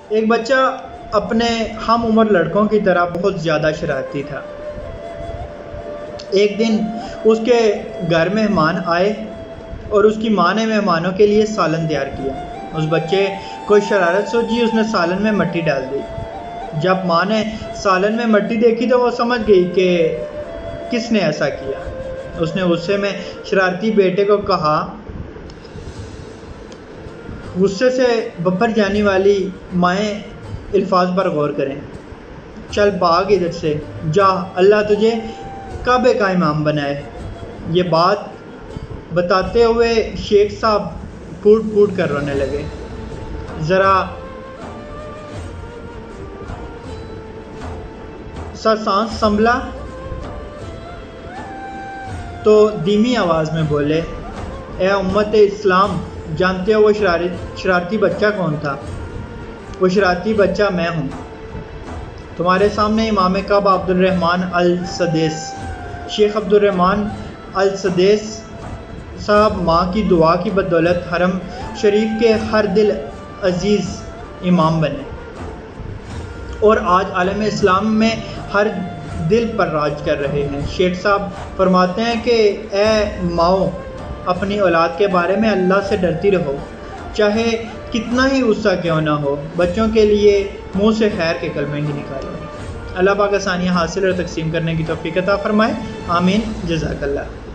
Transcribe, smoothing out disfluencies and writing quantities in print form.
ایک بچہ اپنے ہم عمر لڑکوں کی طرح بہت زیادہ شرارتی تھا۔ ایک دن اس کے گھر مہمان آئے اور اس کی ماں نے مہمانوں کے لیے سالن تیار کیا۔ اس بچے کو شرارت سوچی، اس نے سالن میں مٹی ڈال دی۔ جب ماں نے سالن میں مٹی دیکھی تو وہ سمجھ گئی کہ کس نے ایسا کیا۔ اس نے غصے میں شرارتی بیٹے کو کہا، غصے سے بھر جانے والی مائیں الفاظ پر غور کریں، چل بھاگ ادھر سے، جا، اللہ تجھے کعبے کا امام بنائے۔ یہ بات بتاتے ہوئے شیخ صاحب پھوٹ پھوٹ کر رونے لگے۔ ذرا سا سانس سنبھلا تو دھیمی آواز میں بولے، اے امت اسلام، جانتے ہو وہ شرارتی بچہ کون تھا؟ وہ شرارتی بچہ میں ہوں۔ تمہارے سامنے امام کعبہ عبدالرحمن السدیس، شیخ عبدالرحمن السدیس صاحب ماں کی دعا کی بدولت حرم شریف کے ہر دل عزیز امام بنے اور آج عالم اسلام میں ہر دل پر راج کر رہے ہیں۔ شیخ صاحب فرماتے ہیں کہ اے ماؤں، اپنی اولاد کے بارے میں اللہ سے ڈرتی رہو، چاہے کتنا ہی غصہ کیوں نہ ہو، بچوں کے لیے منہ سے خیر کے کلمے ہی نکالو۔ اللہ پاک آسانیاں حاصل اور تقسیم کرنے کی توفیق عطا فرمائے، آمین، جزاک اللہ۔